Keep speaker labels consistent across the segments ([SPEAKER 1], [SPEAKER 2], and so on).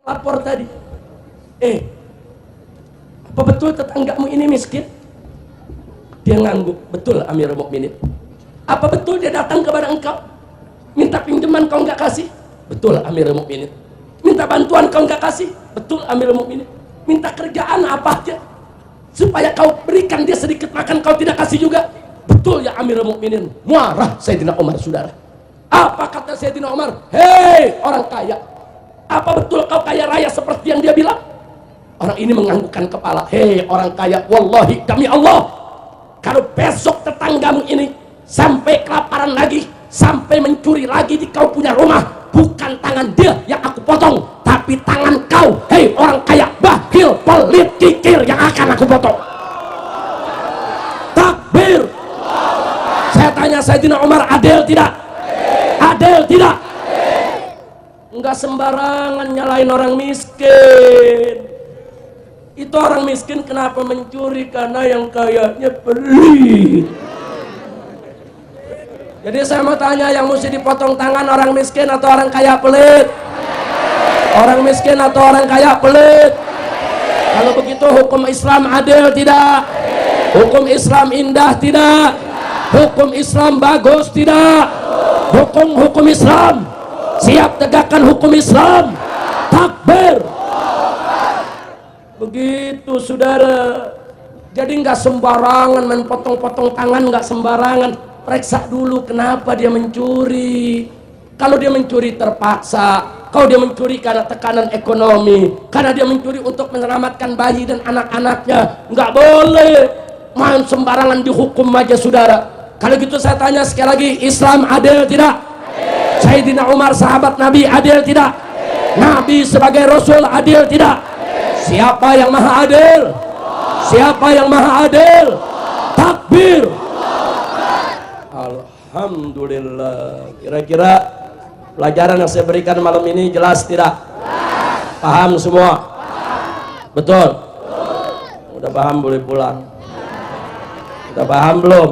[SPEAKER 1] lapor tadi, apa betul tetanggamu ini miskin? Dia ngangguk, betul Amirul Mukminin. Apa betul dia datang kepada engkau minta pinjaman kau nggak kasih? Betul Amirul Mukminin. Minta bantuan kau nggak kasih? Betul Amirul Mukminin. Minta kerjaan apa aja supaya kau berikan dia sedikit makan kau tidak kasih juga? Betul ya Amirul Mukminin. Marah Sayyidina Umar, saudara. Apa kata Sayyidina Umar? Hei orang kaya, apa betul kau kaya raya seperti yang dia bilang? Orang ini menganggukkan kepala. Hei orang kaya, wallahi demi Allah, kalau besok tetanggamu ini sampai kelaparan lagi, sampai mencuri lagi di kau punya rumah, bukan tangan dia yang aku potong, tapi tangan kau, hei orang kaya, bakhil, pelit, kikir, yang akan aku potong. Takbir. Saya tanya Sayyidina Umar, adil tidak? Adil tidak? Enggak sembarangan nyalain orang miskin. Itu orang miskin kenapa mencuri? Karena yang kayanya pelit. Jadi saya mau tanya, yang mesti dipotong tangan orang miskin atau orang kaya pelit? Orang miskin atau orang kaya pelit? Kalau begitu hukum Islam adil tidak? Hukum Islam indah tidak? Hukum Islam bagus tidak? Hukum Islam siap tegakkan hukum Islam. Takbir. Begitu saudara. Jadi nggak sembarangan main potong-potong tangan, nggak sembarangan. Periksa dulu kenapa dia mencuri. Kalau dia mencuri terpaksa, kalau dia mencuri karena tekanan ekonomi, karena dia mencuri untuk menyelamatkan bayi dan anak-anaknya, nggak boleh main sembarangan dihukum aja saudara. Kalau gitu saya tanya sekali lagi, Islam adil tidak? Adil. Sayyidina Umar sahabat Nabi adil tidak? Adil. Nabi sebagai Rasul adil tidak? Adil. Siapa yang maha adil? Allah. Siapa yang maha adil? Allah. Takbir. Allah. Alhamdulillah. Kira-kira pelajaran yang saya berikan malam ini jelas tidak? Jelas. Paham semua? Paham. Betul? Betul. Udah paham boleh pulang. Udah paham belum?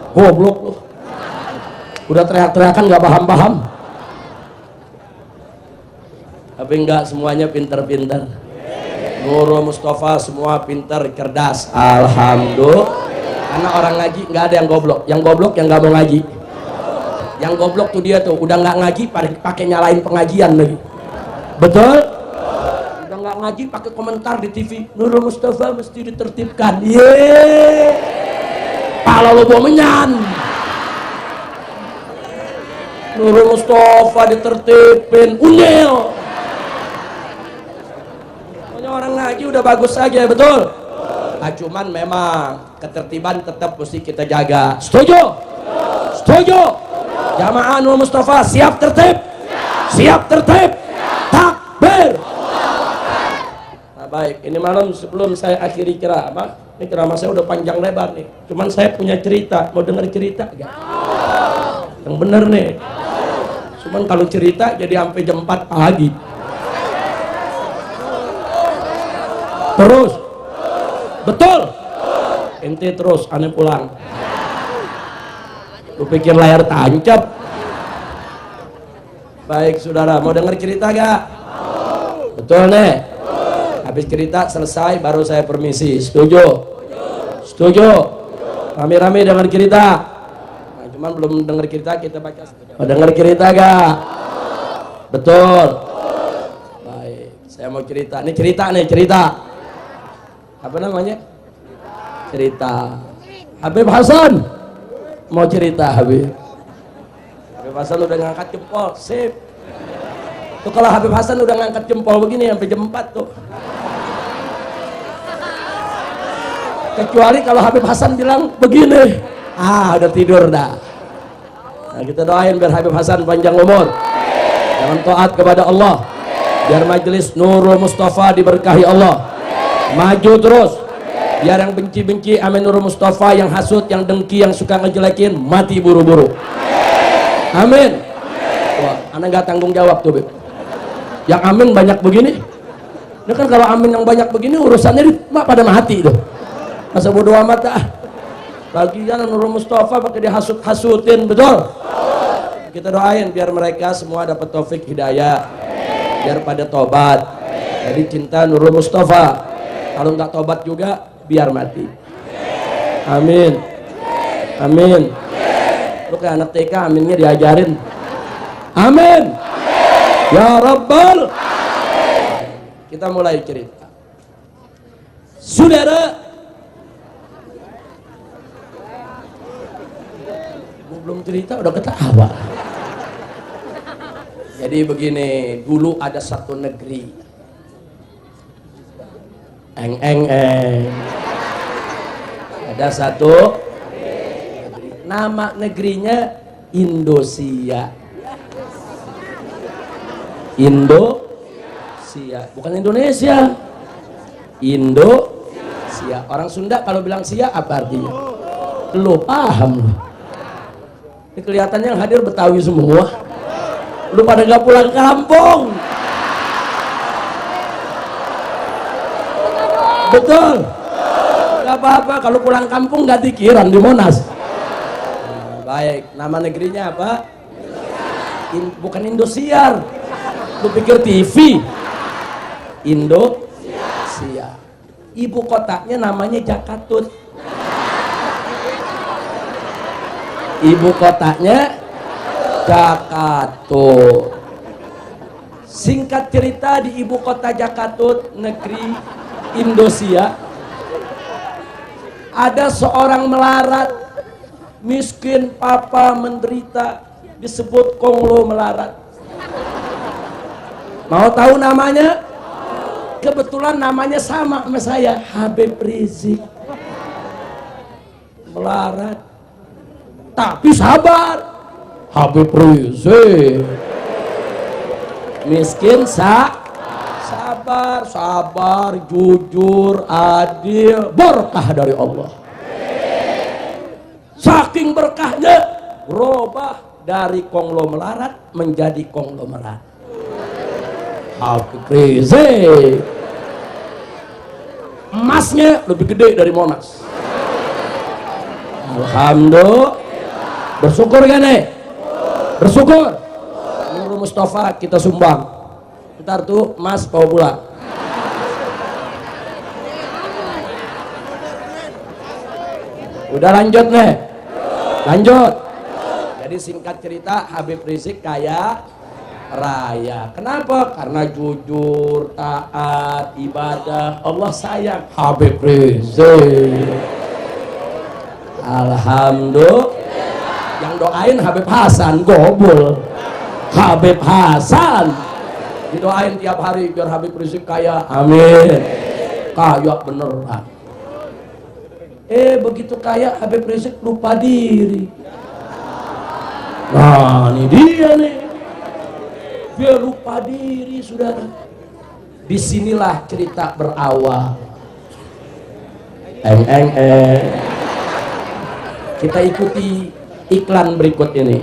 [SPEAKER 1] Goblok lu. Udah teriak-teriakan gak paham-paham. Tapi enggak semuanya pintar-pintar. Nurul Mustafa semua pintar, cerdas. Alhamdulillah. Karena orang ngaji nggak ada yang goblok. Yang goblok yang nggak mau ngaji. Yang goblok tuh dia tuh udah nggak ngaji pakai nyalain pengajian lagi. Betul? Udah nggak ngaji pakai komentar di TV. Nurul Mustafa mesti ditertibkan. Yeay. Pala lo bawa menyan. Nurul Mustafa ditertibin, unyil. Pokoknya orang ngaji udah bagus saja, betul? Nah, cuman memang ketertiban tetap mesti kita jaga. Setuju? Setuju? Jamaah Nurul Mustafa siap tertib? Siap tertib? Takbir. Nah, baik, ini malam sebelum saya akhiri ceramah, ini ceramah saya udah panjang lebar nih. Cuman saya punya cerita, mau dengar cerita gak? Yang bener nih. Cuman kalau cerita jadi sampai jam 4 pagi. Terus. Betul. Ente terus, aneh pulang. Lu pikir layar tancap? Baik saudara, mau dengar cerita gak? Betul nih. Habis cerita selesai baru saya permisi. Setuju? Setuju? Rame-rame dengar cerita. Nah, cuman belum dengar cerita kita baca. Mau dengar cerita gak? Betul. Baik, saya mau cerita. Ini cerita nih, cerita. Apa namanya? Cerita. Habib Hasan mau cerita. Habib Hasan udah ngangkat jempol. Sip. Tuh kalau Habib Hasan udah ngangkat jempol begini sampai jam 4 tuh. Kecuali kalau Habib Hasan bilang begini, udah tidur dah. Nah, kita doain biar Habib Hasan panjang umur, jangan taat kepada Allah, biar majelis Nurul Mustafa diberkahi Allah, maju terus, biar yang benci-benci amin Nurul Mustafa, yang hasut, yang dengki, yang suka ngejelekin mati buru-buru. Amin. Wah, anak nggak tanggung jawab tuh, Beb. Yang amin banyak begini. Ini kan kalau amin yang banyak begini urusannya pada mati tuh. Masa bodo amat ah. Bagian Nurul Mustafa pakai dihasut-hasutin, betul? Kita doain biar mereka semua dapat taufik hidayah. biar pada tobat. Jadi cinta Nurul Mustafa. Kalau nggak tobat juga biar mati. Amin. Amin. Lu kayak anak TK aminnya diajarin. Amin. Ya Rabbal. Kita mulai cerita. Saudara, gua belum cerita udah ketawa. Jadi begini, dulu ada satu negeri. Ada satu negeri. Nama negerinya Indonesia. Indonesia, bukan Indonesia. Indonesia. Orang Sunda kalau bilang sia apa artinya? Lu paham lu. Ini kelihatannya yang hadir Betawi semua. Lu pada gak pulang kampung. Betul. Gak apa-apa kalau pulang kampung gak dikiran di Monas. Baik, nama negerinya apa? Bukan Indosiar. Lu pikir TV? Indonesia. Ibu kotanya namanya Jakatut. Ibu kotanya Jakatut. Singkat cerita, di ibu kota Jakatut, negeri Indonesia, ada seorang melarat, miskin, papa, menderita, disebut konglomerat. Mau tahu namanya? Kebetulan namanya sama saya, Habib Rizik. Melarat, tapi sabar. Habib Rizik. Miskin, sabar, jujur, adil, berkah dari Allah. Saking berkahnya, berubah dari konglomerat menjadi konglomerat. Habib Rizik. Emasnya lebih gede dari Monas. Alhamdulillah. Bersyukur gak nih? Bersyukur. Nurul Mustafa kita sumbang. Ntar tuh emas bawa pulang. Udah lanjut nih. Lanjut. Jadi singkat cerita, Habib Rizik kaya raya. Kenapa? Karena jujur, taat, ibadah. Allah sayang Habib Rizik. Alhamdulillah. Yang doain Habib Hasan, gobul. Habib Hasan didoain tiap hari biar Habib Rizik kaya. Amin. Kaya beneran. Begitu kaya Habib Rizik lupa diri. Nah, ini dia nih. Dia lupa diri, saudara. Disinilah cerita berawal. Kita ikuti iklan berikut ini.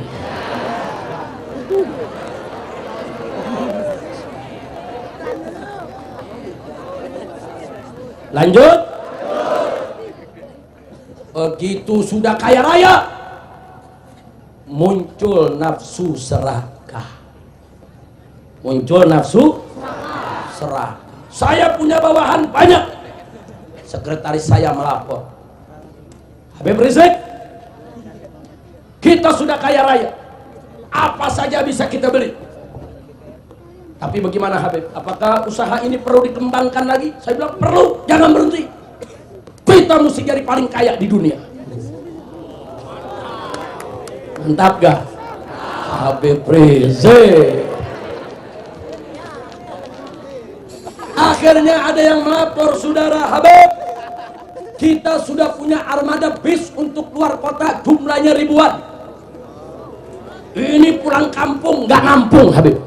[SPEAKER 1] Lanjut. Begitu sudah kaya raya, muncul nafsu serakah. Muncul nafsu serakah. Saya punya bawahan banyak. Sekretaris saya melapor, Habib Rizik, kita sudah kaya raya, apa saja bisa kita beli. Tapi bagaimana Habib? Apakah usaha ini perlu dikembangkan lagi? Saya bilang perlu, jangan berhenti. Kita mesti jadi paling kaya di dunia. Mantap gak? Habib Rizik. Akhirnya ada yang melapor, saudara Habib, kita sudah punya armada bis untuk luar kota, jumlahnya ribuan. Ini pulang kampung gak nampung Habib.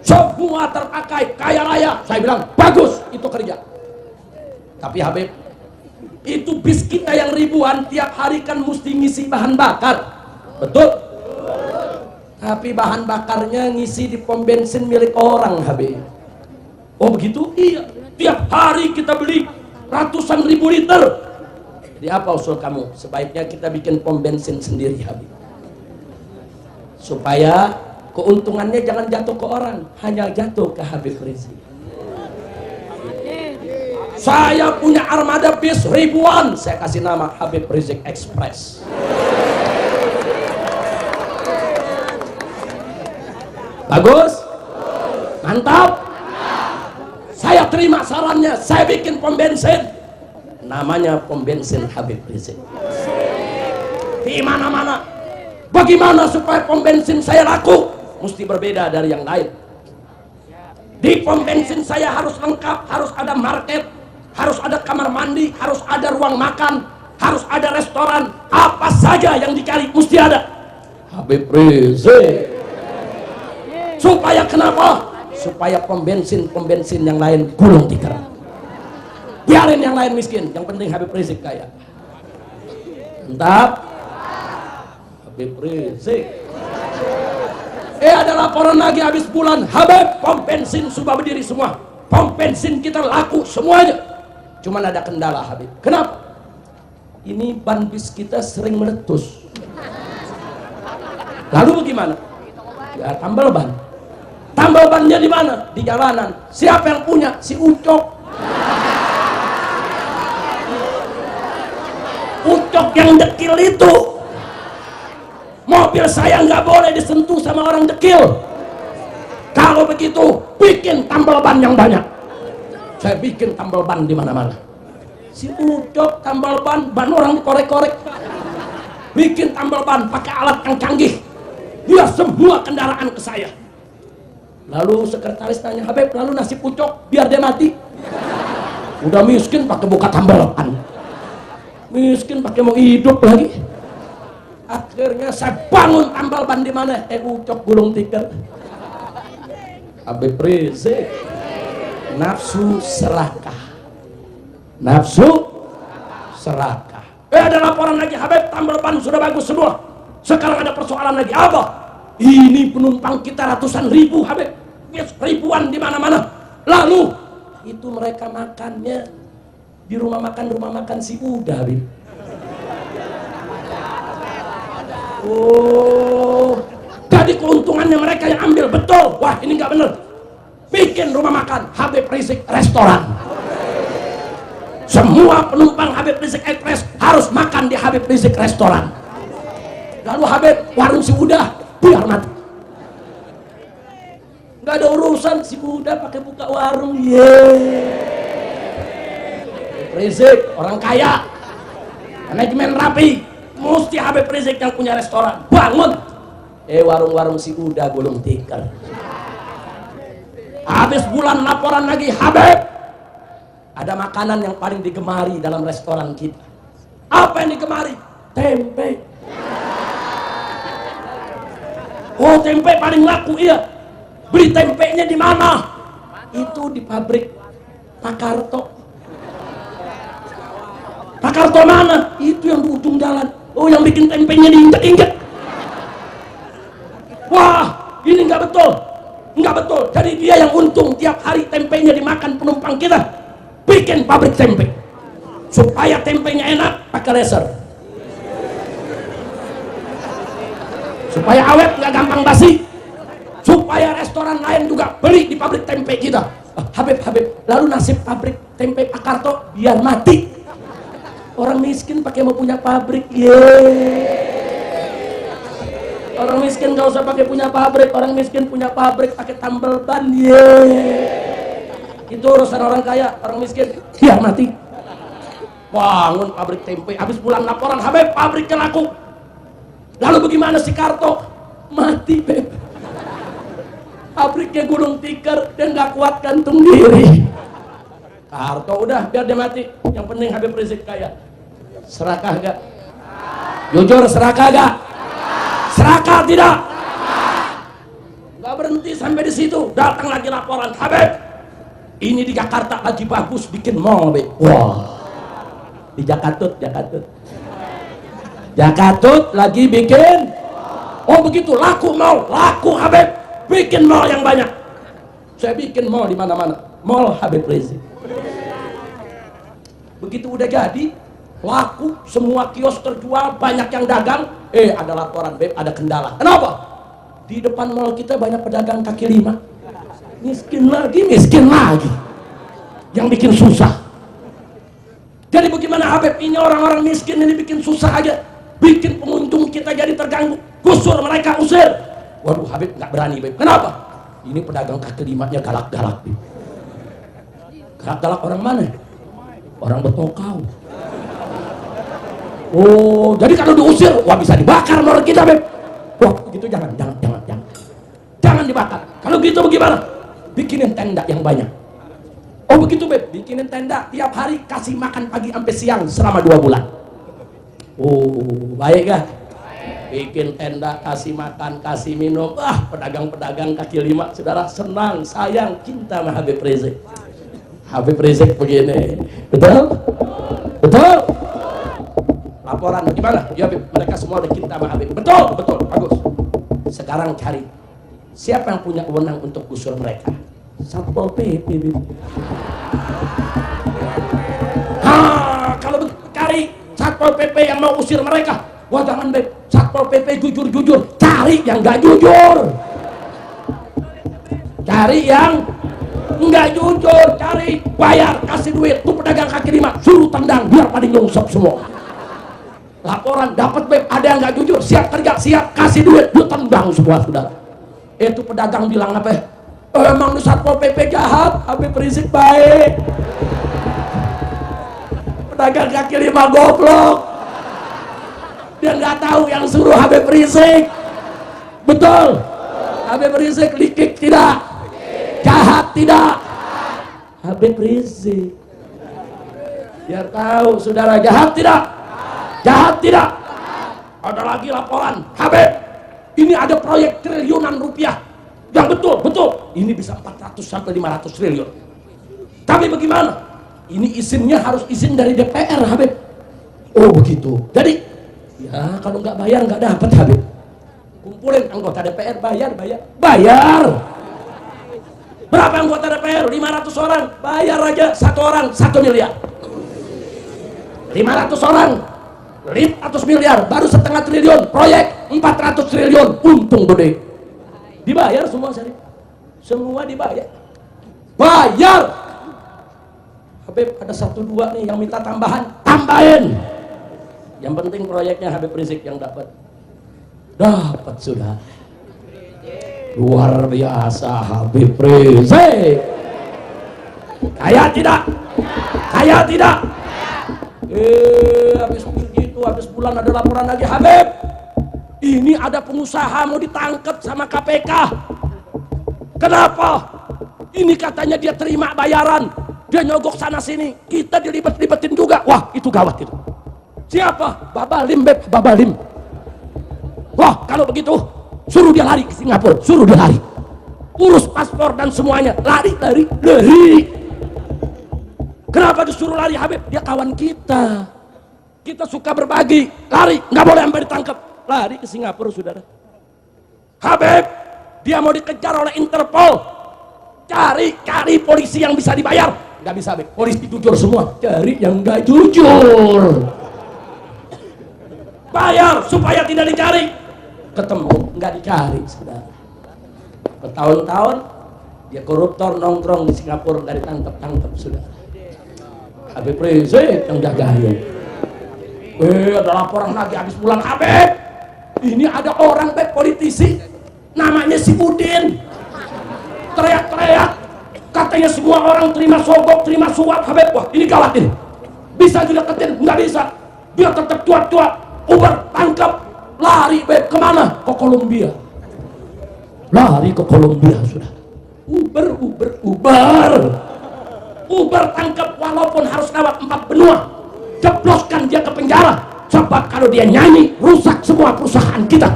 [SPEAKER 1] Semua terpakai, kaya raya. Saya bilang bagus, itu kerja. Tapi Habib, itu bis kita yang ribuan tiap hari kan mesti ngisi bahan bakar, betul? Tapi bahan bakarnya ngisi di pom bensin milik orang Habib. Oh begitu? Iya, tiap hari kita beli ratusan ribu liter. Jadi apa usul kamu? Sebaiknya kita bikin pom bensin sendiri Habib, supaya Keuntungannya jangan jatuh ke orang, hanya jatuh ke Habib Rizik. Saya punya armada bis ribuan, saya kasih nama Habib Rizik Express. Bagus? Mantap? Saya terima sarannya, saya bikin pom bensin. Namanya pom bensin Habib Rizik. Di mana-mana. Bagaimana supaya pom bensin saya laku? Mesti berbeda dari yang lain. Di pom bensin saya harus lengkap, harus ada market, harus ada kamar mandi, harus ada ruang makan, harus ada restoran. Apa saja yang dicari mesti ada. Habib Rizik. Supaya kenapa? Supaya pom bensin yang lain gulung tikar. Biarin yang lain miskin, yang penting Habib Rizik kaya. Mantap. Habib Rizik. Ada laporan lagi habis bulan. Habib, pom bensin sudah berdiri semua. Pom bensin kita laku semuanya. Cuman ada kendala Habib. Kenapa? Ini ban bis kita sering meletus. Lalu bagaimana? Ya tambal ban. Tambal bannya di mana? Di jalanan. Siapa yang punya? Si Ucok. Ucok yang dekil itu. Mobil saya nggak boleh disentuh sama orang dekil. Kalau begitu, bikin tambal ban yang banyak. Saya bikin tambal ban di mana-mana. Si Ucok tambal ban orang dikorek-korek. Bikin tambal ban pakai alat yang canggih. Biar semua kendaraan ke saya. Lalu sekretaris tanya, Habib, lalu nasib Ucok biar dia mati. Udah miskin pakai buka tambal ban. Miskin pakai mau hidup lagi. Akhirnya saya bangun tambal ban di mana? Ucok gulung tikar. Habib Rizik. Nafsu serakah. Nafsu serakah. Ada laporan lagi, Habib, tambal ban sudah bagus semua. Sekarang ada persoalan lagi. Apa? Ini penumpang kita ratusan ribu, Habib. Ribuan di mana-mana. Lalu itu mereka makannya di rumah makan si Uda, Habib. Oh, jadi keuntungannya mereka yang ambil. Betul. Wah, ini nggak bener. Bikin rumah makan Habib Rizik restoran. Semua penumpang Habib Rizik Express harus makan di Habib Rizik restoran. Lalu Habib, warung si Uda biar mati. Nggak ada urusan si Uda pakai buka warung. Rizik orang kaya, manajemen rapi. Mesti Habib Rizik yang punya restoran. Bangun. Warung-warung si Uda gulung tikar. Habis bulan laporan lagi, Habib, ada makanan yang paling digemari dalam restoran kita. Apa yang digemari? Tempe. Oh, tempe paling laku, iya. Beli tempenya di mana? Itu di pabrik Pak Karto. Pak Karto mana? Itu yang di ujung jalan. Oh, yang bikin tempenya diinjek-injek. Wah, ini nggak betul. Nggak betul. Jadi dia yang untung tiap hari tempenya dimakan penumpang kita. Bikin pabrik tempe. Supaya tempenya enak, pakai laser. Supaya awet, nggak gampang basi. Supaya restoran lain juga beli di pabrik tempe kita. Habib, lalu nasib pabrik tempe Pak Karto biar mati. Orang miskin pakai mau punya pabrik. Orang miskin gak usah pakai punya pabrik. Orang miskin punya pabrik pakai tambal ban. Itu urusan orang kaya. Orang miskin biar mati. Bangun pabrik tempe. Habis bulan laporan, Habib, pabriknya laku. Lalu bagaimana si Karto? Mati, Beb. Pabriknya gulung tikar dan gak kuat gantung diri. Karto udah biar dia mati. Yang penting Habib Rizik kaya. Serakah gak? Jujur, serakah gak? Serakah tidak? Gak berhenti sampai di situ. Datang lagi laporan, Habib, ini di Jakarta lagi bagus bikin mall, Beb. Wah, di Jakatut lagi bikin. Oh begitu, laku mall, laku Habib. Bikin mall yang banyak. Saya bikin mall di mana-mana. Mall Habib Rizik. Begitu udah jadi, laku, semua kios terjual, banyak yang dagang. Ada laporan, Beb, ada kendala. Kenapa? Di depan mall kita banyak pedagang kaki lima, miskin lagi, yang bikin susah. Jadi bagaimana Habib, ini orang-orang miskin ini bikin susah aja, bikin pengunjung kita jadi terganggu, gusur mereka, usir. Waduh, Habib nggak berani, Habib. Kenapa? Ini pedagang kaki limanya galak-galak. Galak-galak orang mana? Orang Betokau. Oh, jadi kalau diusir, wah bisa dibakar mall kita, Beb. Wah, gitu jangan dibakar. Kalau gitu bagaimana? Bikinin tenda yang banyak. Oh begitu, Beb, bikinin tenda tiap hari, kasih makan pagi sampai siang selama 2 bulan. Oh, baik kah? Bikin tenda, kasih makan, kasih minum. Pedagang-pedagang kaki lima, saudara, senang, sayang, cinta sama Habib Rizik. Habib Rizik begini, betul? Betul? Laporan gimana? Ya, Habib, mereka semua udah cinta sama Habib. Betul, bagus. Sekarang cari siapa yang punya wewenang untuk gusur mereka. Satpol PP. Kalau cari Satpol PP yang mau usir mereka, wah jangan, Beb, Satpol PP jujur, cari yang nggak jujur. Cari yang nggak jujur, cari, bayar, kasih duit, tuh pedagang kaki lima, suruh tendang biar pada nyungsep semua. Laporan dapat, Beb, ada yang nggak jujur, siap kerja, siap kasih duit, lu tendang semua, saudara. Itu pedagang bilang apa? Emang lu Satpol PP jahat, Habib Rizik baik. Pedagang kaki lima goblok, dia nggak tahu yang suruh Habib Rizik. Betul, Habib Rizik likik tidak, jahat tidak, Habib Rizik. Biar tahu saudara, jahat tidak. Ada lagi laporan, Habib, ini ada proyek triliunan rupiah yang betul, ini bisa 400 sampai 500 triliun. Tapi bagaimana? Ini izinnya harus izin dari DPR, Habib. Oh begitu. Jadi ya kalau nggak bayar nggak dapat, Habib. Kumpulin anggota DPR, bayar. Berapa anggota DPR? 500 orang. Bayar aja satu orang 1 miliar. 500 orang 500 miliar, baru setengah triliun. Proyek 400 triliun, untung gede. Dibayar semua, Syarif. Semua dibayar. Bayar. Habib, ada 1-2 nih yang minta tambahin. Yang penting proyeknya Habib Rizik yang dapat sudah. Luar biasa Habib Rizik. Kaya tidak? Habis bulan ada laporan lagi, Habib, ini ada pengusaha mau ditangkap sama KPK. Kenapa? Ini katanya dia terima bayaran, dia nyogok sana sini, kita dilibet-libetin juga. Wah, itu gawat itu. Siapa? Babalim, Beb, Babalim. Wah, kalau begitu suruh dia lari ke Singapura, urus paspor dan semuanya, lari. Kenapa disuruh lari, Habib? Dia kawan kita suka berbagi, lari, nggak boleh sampai ditangkap, lari ke Singapura, saudara. Habib, dia mau dikejar oleh Interpol, cari polisi yang bisa dibayar, nggak bisa, Habib, polisi jujur semua, cari yang nggak jujur, bayar supaya tidak dicari, ketemu nggak dicari, saudara. Bertahun-tahun dia koruptor nongkrong di Singapura, dari tangkap, saudara. Habib Rizik yang jagain. Ada laporan lagi habis bulan, Habib, ini ada orang, Beb, politisi namanya si Udin, teriak-teriak katanya semua orang terima sogok, terima suap, Habib. Wah, ini gawat ini, bisa dideketin? Nggak bisa, dia tetap cuat-cuat. Uber tangkap, lari, Beb, kemana? Ke Kolombia, lari ke Kolombia, sudah. Uber tangkap, walaupun harus lewat 4 benua, jebloskan dia ke penjara. Sebab kalau dia nyanyi, rusak semua perusahaan kita.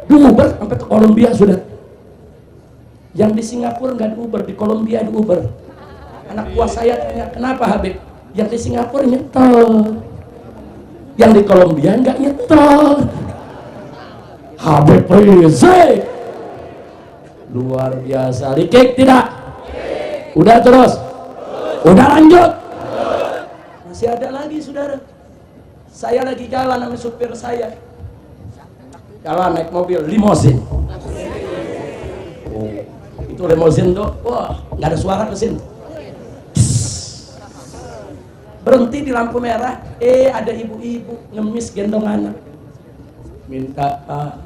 [SPEAKER 1] Uber sampai ke Kolombia, sudah. Yang di Singapura nggak di Uber, di Kolombia di Uber. Anak buah saya tanya, kenapa, Habib? Yang di Singapura nyetor, yang di Kolombia nggak nyetor. Habib Rizik luar biasa. Likik tidak? Udah terus? Udah lanjut? Masih ada lagi, saudara. Saya lagi jalan sama supir saya, jalan naik mobil limosin, Itu limosin tuh, wah nggak ada suara mesin. Berhenti di lampu merah, ada ibu-ibu ngemis gendong anak. Minta Pak.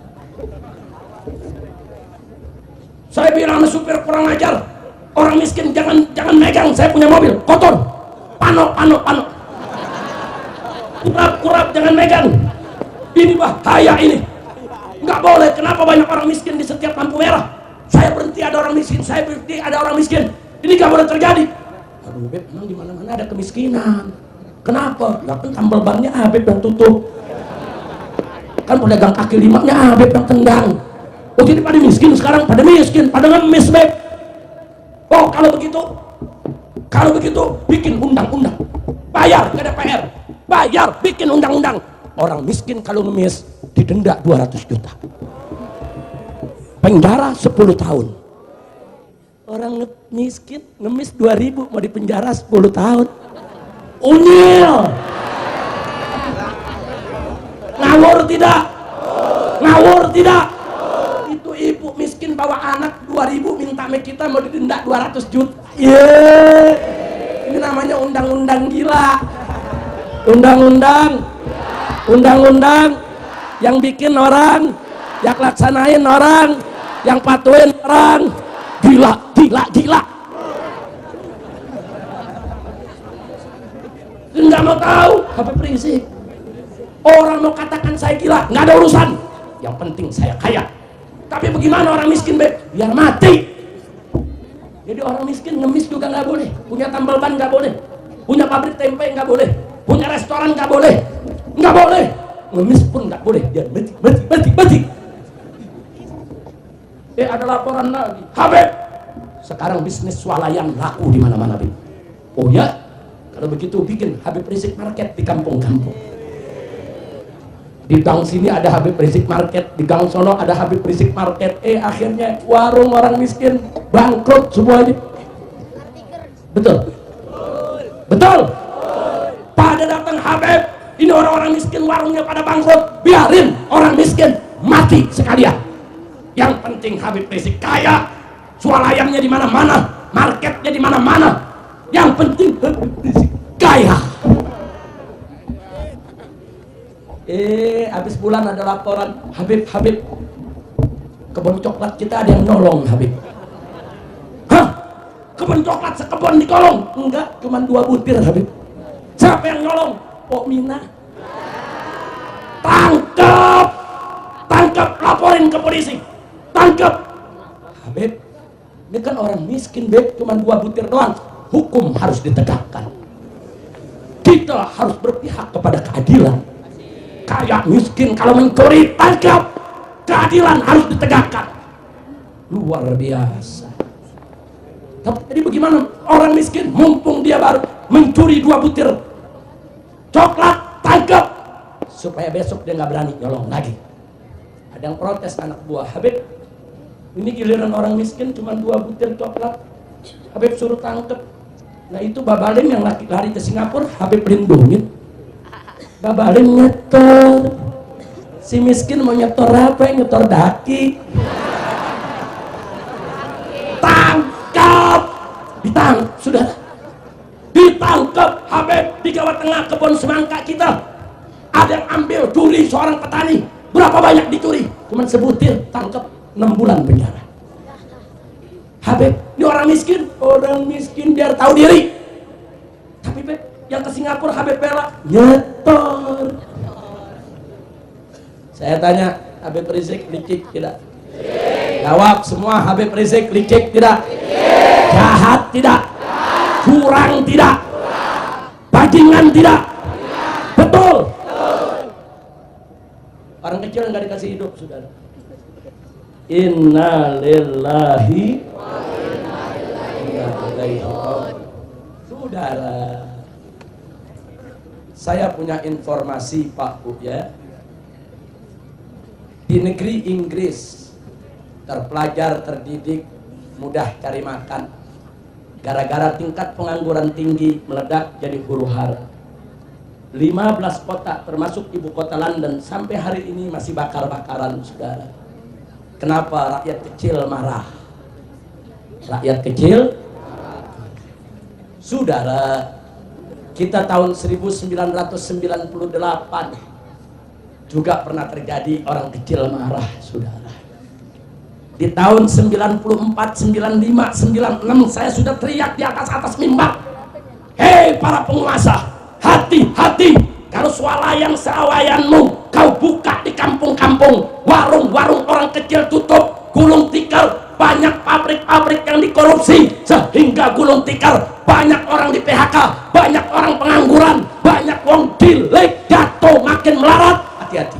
[SPEAKER 1] Saya bilang sama supir kurang ajar, orang miskin jangan megang, saya punya mobil kotor, pano. Kurap jangan megang, ini bahaya ini, nggak boleh. Kenapa banyak orang miskin di setiap lampu merah? Saya berhenti ada orang miskin, saya berhenti ada orang miskin, ini nggak boleh terjadi. Aduh Beb, emang di mana-mana ada kemiskinan. Kenapa? Ya kan tambal bannya Beb yang tutup, kan pedagang kaki limanya Beb yang tendang. Oh jadi pada miskin sekarang, pada miskin, pada ngemis Beb. Oh kalau begitu bikin undang-undang, bayar ke DPR, bayar bikin undang-undang. Orang miskin kalau ngemis didenda 200 juta, penjara 10 tahun. Orang miskin ngemis 2000 mau dipenjara 10 tahun. Unyil. Ngawur tidak? Ngawur tidak? Itu ibu miskin bawa anak 2000 minta sama kita mau didenda 200 juta. Ini namanya undang-undang gila. Undang-undang yang bikin orang, yang laksanain orang, yang patuhin orang. Gila. Nggak mau tahu, Habib Rizik. Orang mau katakan saya gila, nggak ada urusan. Yang penting saya kaya. Tapi bagaimana orang miskin, Beb? Biar mati. Jadi orang miskin ngemis juga nggak boleh, punya tambal ban nggak boleh, punya pabrik tempe nggak boleh, punya restoran nggak boleh, ngemis pun nggak boleh. Dia mati. Ada laporan lagi, Habib. Sekarang bisnis swalayan laku di mana-mana, Beb. Oh ya, kalau begitu bikin Habib Rizik Market di kampung-kampung. Di gang sini ada Habib Rizik Market, di gang sono ada Habib Rizik Market. Akhirnya warung orang miskin bangkrut semuanya. Betul? Pada datang Habib, ini orang-orang miskin warungnya pada bangkrut, biarin orang miskin mati sekalian. Yang penting Habib Rizik kaya, swalayannya di mana-mana, marketnya di mana-mana. Yang penting Habib Rizik kaya. Habis bulan ada laporan, Habib, kebun coklat kita ada yang nyolong, Habib. Hah? Kebun coklat sekebun dikolong? Enggak, cuma 2 butir, Habib. Siapa yang nyolong? Pok Mina. Tangkap, laporin ke polisi. Tangkap. Habib, ini kan orang miskin, Beb, cuma 2 butir doang. Hukum harus ditegakkan. Kita harus berpihak kepada keadilan. Kayak miskin kalau mencuri, tangkap. Keadilan harus ditegakkan. Luar biasa. Tapi jadi bagaimana orang miskin mumpung dia baru mencuri 2 butir coklat, tangkap, supaya besok dia nggak berani nyolong lagi. Ada yang protes anak buah, Habib, ini giliran orang miskin cuma 2 butir coklat, Habib suruh tangkap. Nah itu Babalim yang lari ke Singapura, Habib lindungin. Babalim nyetor, si miskin mau nyetor apa? Nyetor daki. Tangkap, sudah ditangkap Habib di Jawa Tengah. Kebun semangka kita ada yang ambil, curi seorang petani. Berapa banyak dicuri? Cuman sebutir, tangkap 6 bulan penjara. Habib, ini orang miskin biar tahu diri. Tapi Beb, yang ke Singapura Habib bela nyetor. Saya tanya, Habib Rizik licik tidak? Jawab semua, Habib Rizik licik tidak? Jahat tidak? Curang tidak? Bajingan tidak? Betul? Orang kecil nggak dikasih hidup, saudara. Innalillahi wa inna ilaihi raji'un. Saudara, saya punya informasi Pak Bu ya. Di negeri Inggris, terpelajar, terdidik, mudah cari makan. Gara-gara tingkat pengangguran tinggi meledak jadi huru hara. 15 kota termasuk ibu kota London sampai hari ini masih bakar-bakaran, saudara. Kenapa rakyat kecil marah? Rakyat kecil. Saudara, kita tahun 1998 juga pernah terjadi orang kecil marah, saudara. Di tahun 94, 95, 96 saya sudah teriak di atas mimbar, hei para penguasa, hati-hati kalau swalayan seawayanmu kau buka di kampung-kampung, warung-warung orang kecil tutup, gulung tikar, banyak pabrik-pabrik yang dikorupsi sehingga gulung tikar, banyak orang di PHK, banyak orang pengangguran, banyak wong cilik jatuh makin melarat. Hati-hati,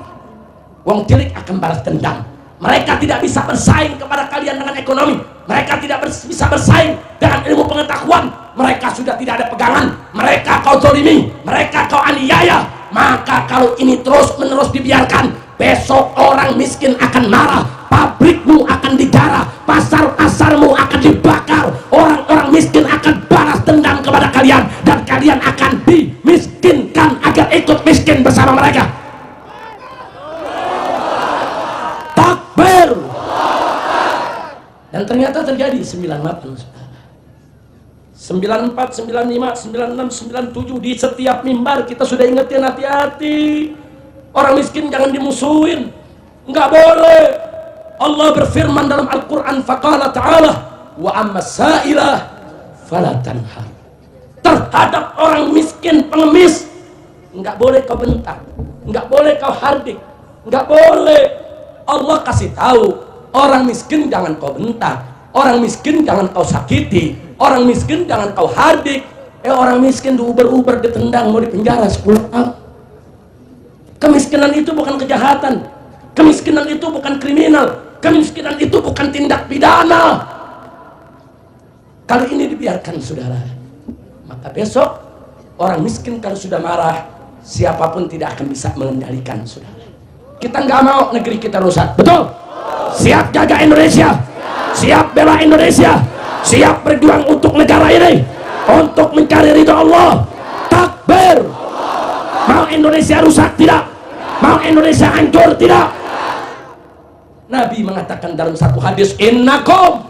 [SPEAKER 1] wong cilik akan balas dendam. Mereka tidak bisa bersaing kepada kalian dengan ekonomi, mereka tidak bisa bersaing dengan ilmu pengetahuan, mereka sudah tidak ada pegangan, mereka kau zolimi, mereka kau aniaya. Maka kalau ini terus menerus dibiarkan, besok orang miskin akan marah, pabrikmu akan dijarah, pasar-pasarmu akan dibakar, orang-orang miskin akan balas dendam kepada kalian, dan kalian akan dimiskinkan agar ikut miskin bersama mereka. Takbir. Dan ternyata terjadi 98, 94, 95, 96, 97 di setiap mimbar kita sudah ingetin, hati-hati. Orang miskin jangan dimusuhin, nggak boleh. Allah berfirman dalam Al-Quran, faqala ta'ala wa amma sa'ilah fala tanhar. Terhadap orang miskin pengemis nggak boleh kau bentak, nggak boleh kau hardik, nggak boleh. Allah kasih tahu, orang miskin jangan kau bentak, orang miskin jangan kau sakiti, orang miskin jangan kau hardik. Orang miskin diuber-uber, ditendang, mau dipenjara 10 tahun. Kemiskinan itu bukan kejahatan, kemiskinan itu bukan kriminal, kemiskinan itu bukan tindak pidana. Kalau ini dibiarkan, saudara, maka besok orang miskin kalau sudah marah, siapapun tidak akan bisa mengendalikan, saudara. Kita nggak mau negeri kita rusak, betul? Siap jaga Indonesia, siap bela Indonesia, siap berjuang untuk negara ini, untuk mencari ridho Allah. Takbir. Mau Indonesia rusak? Tidak. Mau Indonesia hancur? Tidak. Nabi mengatakan dalam satu hadis, innakum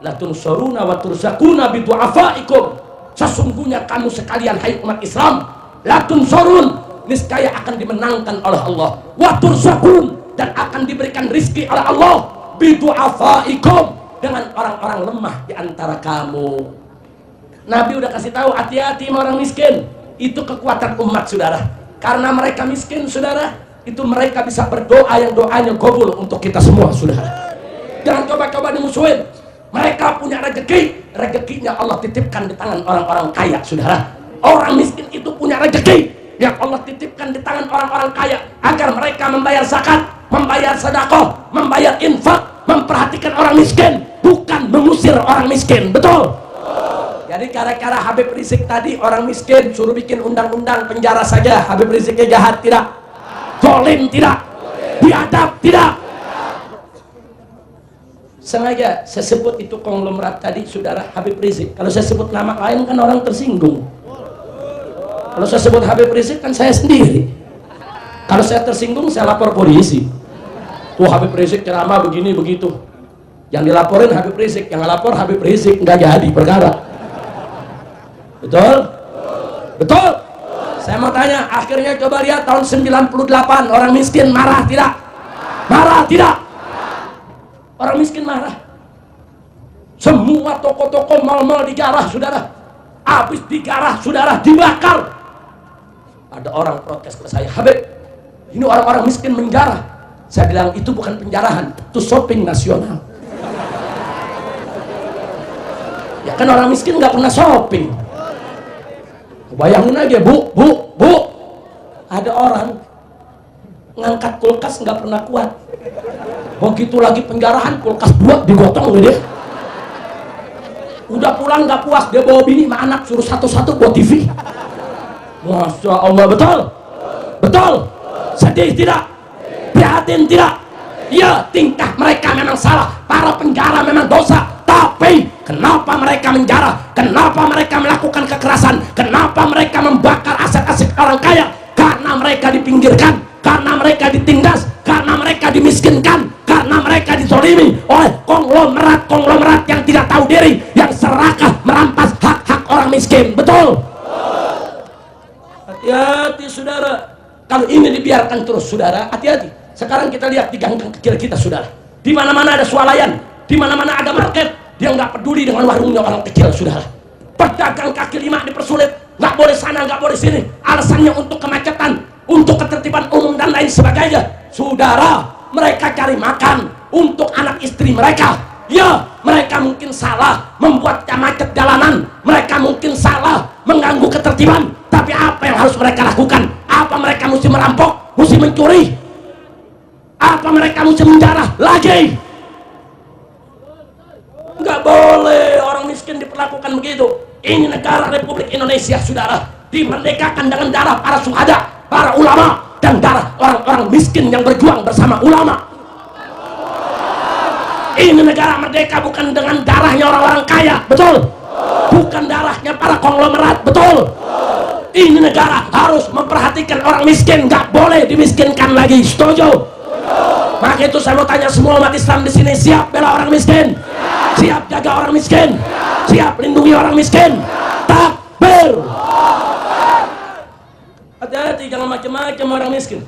[SPEAKER 1] latunsuruna wa turzaquna bidu'afaikum. Sesungguhnya kamu sekalian, hai umat Islam, latunsurun, niscaya akan dimenangkan oleh Allah, wa turzaqun, dan akan diberikan rizki oleh Allah, bidu'afaikum, dengan orang-orang lemah di antara kamu. Nabi udah kasih tahu, hati-hati sama orang miskin. Itu kekuatan umat, saudara. Karena mereka miskin, saudara, itu mereka bisa berdoa yang doanya gobul untuk kita semua, saudara. Jangan coba-coba dimusuhin. Mereka punya rezeki, rezekinya Allah titipkan di tangan orang-orang kaya, saudara. Orang miskin itu punya rezeki yang Allah titipkan di tangan orang-orang kaya, agar mereka membayar zakat, membayar sedekah, membayar infak, memperhatikan orang miskin, bukan mengusir orang miskin. Betul? Jadi gara-gara Habib Rizik tadi orang miskin suruh bikin undang-undang penjara saja, Habib Riziknya jahat tidak? Zalim tidak? Biadab tidak? Sengaja saya sebut itu konglomerat tadi, saudara, Habib Rizik. Kalau saya sebut nama lain kan orang tersinggung. Kalau saya sebut Habib Rizik kan saya sendiri. Kalau saya tersinggung saya lapor polisi. Tuh Habib Rizik ceramah begini begitu. Yang dilaporin Habib Rizik, yang ngelapor Habib Rizik, nggak jadi perkara. Betul? Betul? Saya mau tanya, akhirnya coba lihat tahun 98, orang miskin marah tidak? Marah tidak? Orang miskin marah. Semua toko-toko mal-mal dijarah, saudara. Habis digarah, saudara, dibakar. Ada orang protes ke saya, Habib, ini orang-orang miskin menjarah. Saya bilang, itu bukan penjarahan, itu shopping nasional. Ya kan orang miskin nggak pernah shopping. Bayangin aja, bu, ada orang ngangkat kulkas nggak pernah kuat. Begitu lagi penjarahan, kulkas 2 digotong gitu. Udah pulang nggak puas, dia bawa bini sama anak, suruh satu-satu buat TV. Masya Allah, betul? Betul? Sedih tidak? Prihatin tidak? Ya, tingkah mereka memang salah, para penjara memang dosa. Tapi kenapa mereka menjara? Kenapa mereka melakukan kekerasan? Kenapa mereka membakar aset-aset orang kaya? Karena mereka dipinggirkan, karena mereka ditindas, karena mereka dimiskinkan, karena mereka dizolimi oleh konglomerat yang tidak tahu diri, yang serakah merampas hak-hak orang miskin. Betul? Hati-hati saudara, kalau ini dibiarkan terus saudara, hati-hati. Sekarang kita lihat di gang kecil kita saudara, di mana-mana ada swalayan, di mana-mana ada market, dia nggak peduli dengan warungnya orang kecil saudara. Pedagang kaki lima dipersulit, nggak boleh sana, nggak boleh sini, alasannya untuk kemacetan, untuk ketertiban umum dan lain sebagainya. Saudara, mereka cari makan untuk anak istri mereka. Ya, mereka mungkin salah membuat macet jalanan, mereka mungkin salah mengganggu ketertiban, tapi apa yang harus mereka lakukan? Apa mereka mesti merampok, mesti mencuri? Apa mereka mesti menjarah lagi? Nggak boleh orang miskin diperlakukan begitu. Ini negara Republik Indonesia saudara, dimerdekakan dengan darah para syuhada, para ulama, dan darah orang-orang miskin yang berjuang bersama ulama. Ini negara merdeka bukan dengan darahnya orang-orang kaya, betul? Bukan darahnya para konglomerat, betul? Ini negara harus memperhatikan orang miskin, nggak boleh dimiskinkan lagi. Setuju? Maka itu saya mau tanya semua umat Islam di sini, siap bela orang miskin? Siap jaga orang miskin? Siap lindungi orang miskin? Takbir! Hati-hati, jangan macam-macam orang miskin.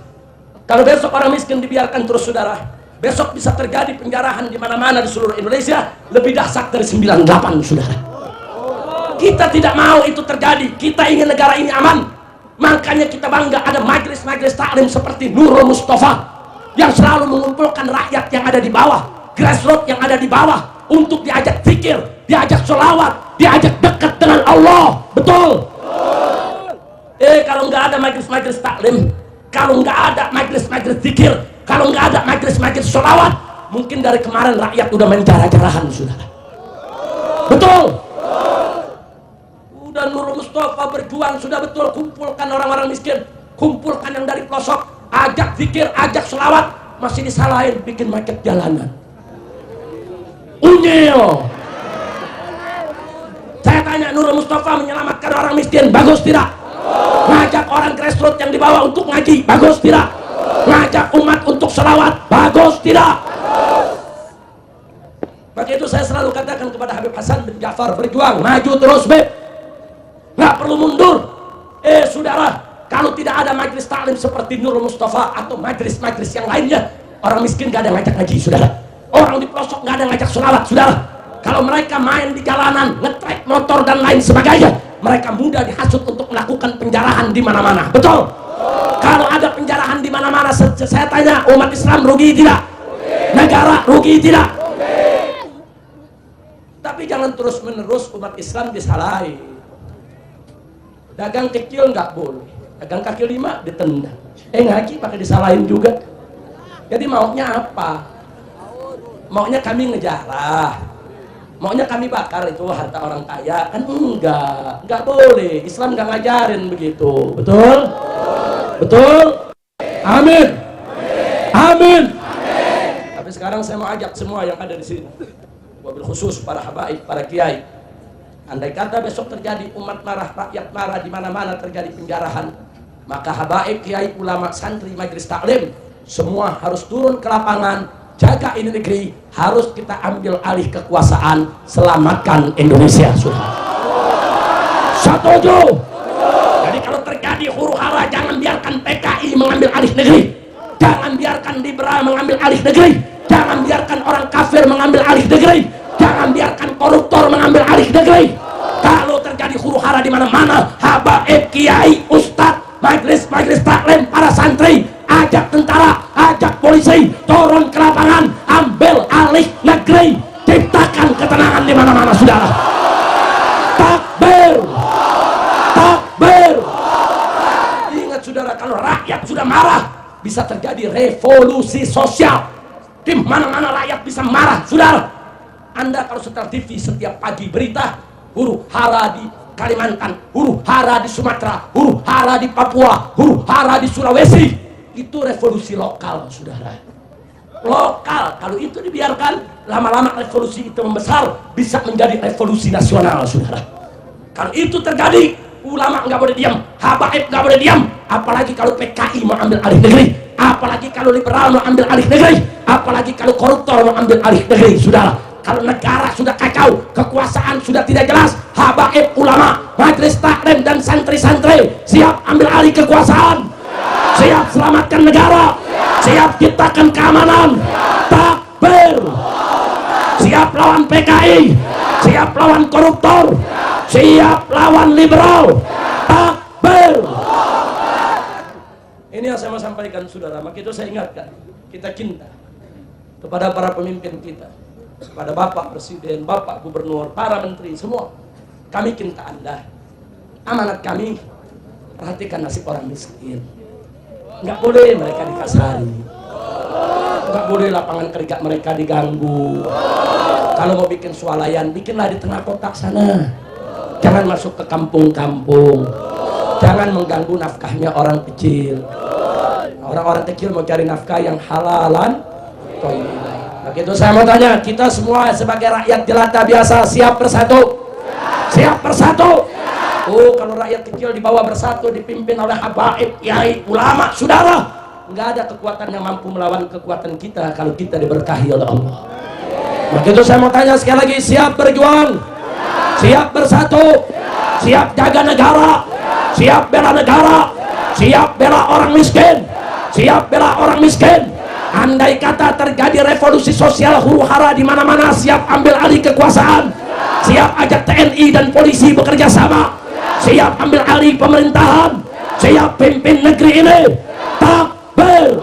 [SPEAKER 1] Kalau besok orang miskin dibiarkan terus saudara, besok bisa terjadi penjarahan di mana-mana di seluruh Indonesia lebih dahsyat dari 98 saudara. Kita tidak mau itu terjadi. Kita ingin negara ini aman. Makanya kita bangga ada majelis-majelis taklim seperti Nurul Mustafa yang selalu mengumpulkan rakyat yang ada di bawah, grassroots yang ada di bawah, untuk diajak zikir, diajak sholawat, diajak dekat dengan Allah. Betul? Kalau nggak ada majelis-majelis taklim, kalau nggak ada majelis-majelis zikir, kalau nggak ada majelis-majelis sholawat, mungkin dari kemarin rakyat udah main jarah-jarahan saudara. Betul? Udah Nurul Mustafa berjuang sudah betul, kumpulkan orang-orang miskin, kumpulkan yang dari pelosok, ajak zikir, ajak sholawat, masih disalahin bikin macet jalanan. Unyil. Saya tanya, Nurul Mustafa menyelamatkan orang miskin, bagus tidak? Ngajak orang grassroots yang dibawa untuk ngaji, bagus tidak? Ngajak umat untuk sholawat, bagus tidak? Maka itu saya selalu katakan kepada Habib Hasan bin Ja'far, berjuang, maju terus Beb, nggak perlu mundur. Saudara, kalau tidak ada majelis taklim seperti Nurul Mustafa atau majelis-majelis yang lainnya, orang miskin nggak ada ngajak ngaji saudara, orang di pelosok nggak ada ngajak sholawat saudara. Kalau mereka main di jalanan, ngetrek motor dan lain sebagainya, mereka mudah dihasut untuk melakukan penjarahan di mana-mana. Betul? Kalau ada penjarahan di mana-mana, saya tanya, umat Islam rugi tidak? Negara rugi tidak? Tapi jangan terus-menerus umat Islam disalahin. Dagang kecil nggak boleh, dagang kaki lima ditendang. Ngaji pakai disalahin juga. Jadi maunya apa? Maunya kami ngejarah, maunya kami bakar itu harta orang kaya, kan enggak boleh. Islam nggak ngajarin begitu. Betul? Betul? Amin. Amin. Tapi sekarang saya mau ajak semua yang ada di sini, wabil khusus para habaib, para kiai. Andai kata besok terjadi umat marah, rakyat marah, di mana-mana terjadi penjarahan, maka habaib, kiai, ulama, santri, majelis taklim, semua harus turun ke lapangan, jaga ini negeri, harus kita ambil alih kekuasaan, selamatkan Indonesia. Setuju? Jadi kalau terjadi huru hara, jangan biarkan PKI mengambil alih negeri, jangan biarkan liberal mengambil alih negeri, jangan biarkan orang kafir mengambil alih negeri, jangan biarkan koruptor mengambil alih negeri. Kalau terjadi huru hara di mana-mana, habaib, kiai, ustadz, majelis taklim, para santri, ajak tentara, ajak polisi, turun ke lapangan, ambil alih negeri, ciptakan ketenangan di mana-mana saudara. Takbir, takbir. Ingat saudara, kalau rakyat sudah marah, bisa terjadi revolusi sosial. Di mana-mana rakyat bisa marah saudara. Anda kalau setel TV setiap pagi berita huru hara di Kalimantan, huru hara di Sumatera, huru hara di Papua, huru hara di Sulawesi, itu revolusi lokal saudara. Lokal. Kalau itu dibiarkan, lama-lama revolusi itu membesar, bisa menjadi revolusi nasional saudara. Kalau itu terjadi, ulama nggak boleh diam, habaib nggak boleh diam, apalagi kalau PKI mau ambil alih negeri. apalagi kalau liberal mau ambil alih negeri, apalagi kalau koruptor mau ambil alih negeri. Saudara, kalau negara sudah kacau, kekuasaan sudah tidak jelas, habaib ulama, majelis taklim dan santri-santri siap ambil alih kekuasaan, siap selamatkan negara, siap ciptakan keamanan. Takbir. Siap lawan PKI, siap lawan koruptor, siap lawan liberal. Takbir. Ini yang saya mau sampaikan, saudara. Maka itu saya ingatkan, kita cinta kepada para pemimpin kita, kepada Bapak Presiden, Bapak Gubernur, para menteri, semua. Kami cinta Anda. Amanat kami, perhatikan nasib orang miskin. Nggak boleh mereka dikasari, nggak boleh lapangan kerja mereka diganggu. Kalau mau bikin swalayan, bikinlah di tengah kota sana. Jangan masuk ke kampung-kampung. Jangan mengganggu nafkahnya orang kecil. Orang-orang kecil mau cari nafkah yang halalan. Begitu saya mau tanya, kita semua sebagai rakyat jelata biasa siap bersatu? Siap bersatu? Oh, kalau rakyat kecil dibawa bersatu, dipimpin oleh habaib, kiai, ulama, saudara, nggak ada kekuatan yang mampu melawan kekuatan kita kalau kita diberkahi oleh Allah. Begitu saya mau tanya sekali lagi, siap berjuang? Siap bersatu? Siap jaga negara? Siap bela negara? Siap bela orang miskin? Siap bela orang miskin? Andai kata terjadi revolusi sosial huru-hara di mana-mana, siap ambil alih kekuasaan, siap ajak TNI dan polisi bekerja sama, siap ambil alih pemerintahan, siap pimpin negeri ini. Takbir.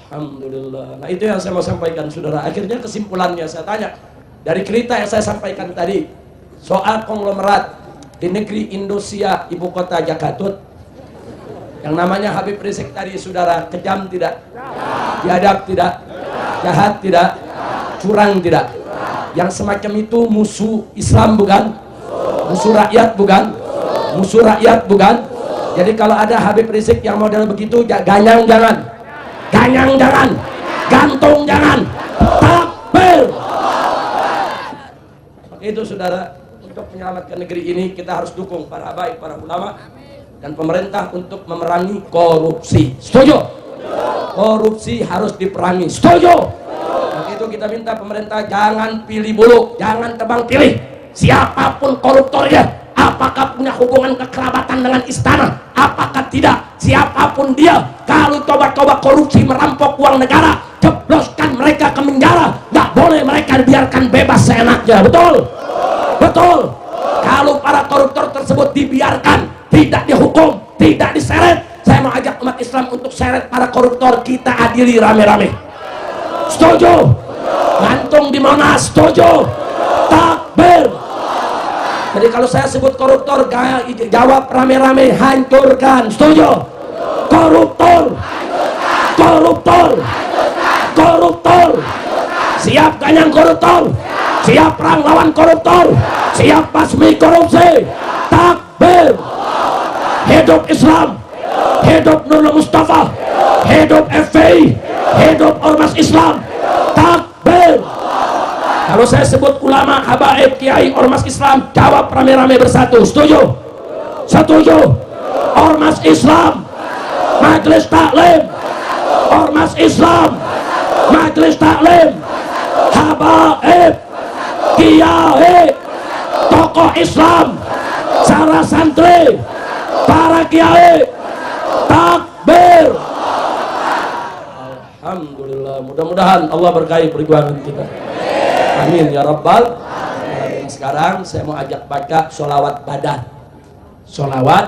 [SPEAKER 1] Alhamdulillah. Nah, itu yang saya mau sampaikan, saudara. Akhirnya kesimpulannya saya tanya, dari cerita yang saya sampaikan tadi soal konglomerat di negeri Indonesia, ibu kota Jakarta, yang namanya Habib Rizik tadi, saudara, kejam tidak? Biadab tidak? Jahat tidak? Curang tidak? Yang semacam itu musuh Islam bukan? Musuh rakyat bukan? Musuh rakyat bukan? Jadi kalau ada Habib Rizik yang model begitu, ganyang jangan, ganyang jangan, gantung jangan. Takbir. Itu, saudara, untuk menyelamatkan negeri ini kita harus dukung para habaib, para ulama dan pemerintah untuk memerangi korupsi. Setuju? Korupsi harus diperangi. Setuju? Begitu kita minta pemerintah jangan pilih bulu, jangan tebang pilih. Siapapun koruptornya, apakah punya hubungan kekerabatan dengan istana, apakah tidak, siapapun dia, kalau coba-coba korupsi merampok uang negara, jebloskan mereka ke penjara. Nggak boleh mereka dibiarkan bebas seenaknya. Betul? Betul? Kalau para koruptor tersebut dibiarkan, tidak dihukum, tidak diseret, saya mau ajak umat Islam untuk seret para koruptor, kita adili rame-rame. Setuju? Gantung di Monas. Setuju? Takbir. Jadi kalau saya sebut koruptor, jawab rame-rame, hancurkan. Setuju? Koruptor, koruptor, koruptor. Siap ganyang koruptor, siap perang lawan koruptor, siap basmi korupsi. Takbir. Hidup Islam, hidup Nurul Mustafa, hidup FPI, hidup Ormas Islam. Takbir. Kalau saya sebut ulama, habaib, kiai, Ormas Islam, jawab rame-rame bersatu. Setuju? Setuju? Ormas Islam, majelis taklim, Ormas Islam, majelis taklim, habaib, kiai, tokoh Islam, para santri, para kiai. Takbir. Alhamdulillah. Mudah-mudahan Allah berkahi perjuangan kita. Amin ya rabbal alamin. Sekarang saya mau ajak baca sholawat badar. Sholawat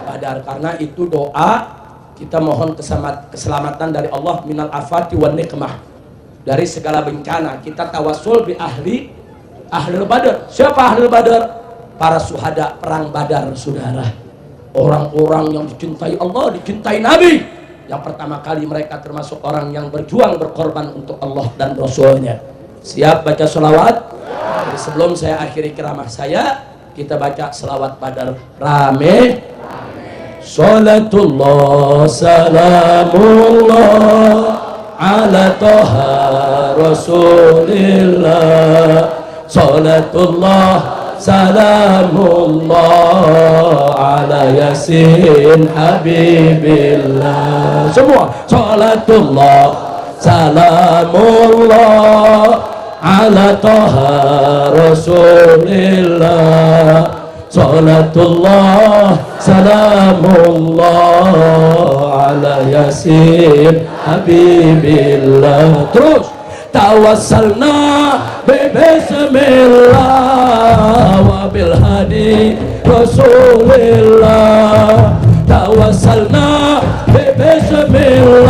[SPEAKER 1] badar, karena itu doa kita mohon keselamatan dari Allah minal afati wan nikmah, dari segala bencana. Kita tawasul bi ahli badar. Siapa ahli badar? Para syuhada perang Badar, saudara. Orang-orang yang dicintai Allah, dicintai Nabi. Yang pertama kali mereka termasuk orang yang berjuang, berkorban untuk Allah dan Rasulnya. Siap baca sholawat? Jadi sebelum saya akhiri ceramah saya, kita baca sholawat Badar rame. Salatullah salamullah ala toha rasulillah. Salatullah salamullah ala yasin habibillah. Semua salatullah salamullah ala taha rasulillah. Salatullah salamullah ala yasin habibillah. Terus tawassalna bismillah wa bil hadi rasulillah. Tawassalna bismillah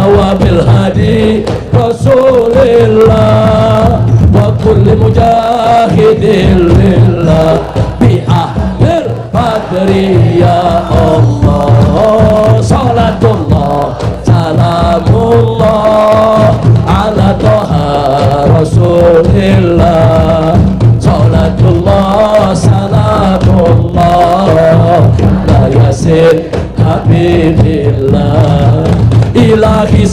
[SPEAKER 1] wa bil hadi rasulillah wa kulli mujahidin lillah bi ahlil badri ya Allah. Salatullah salamullah ala taha rasulillah. Salatullah salamullah la yasin habibillah. Ilahi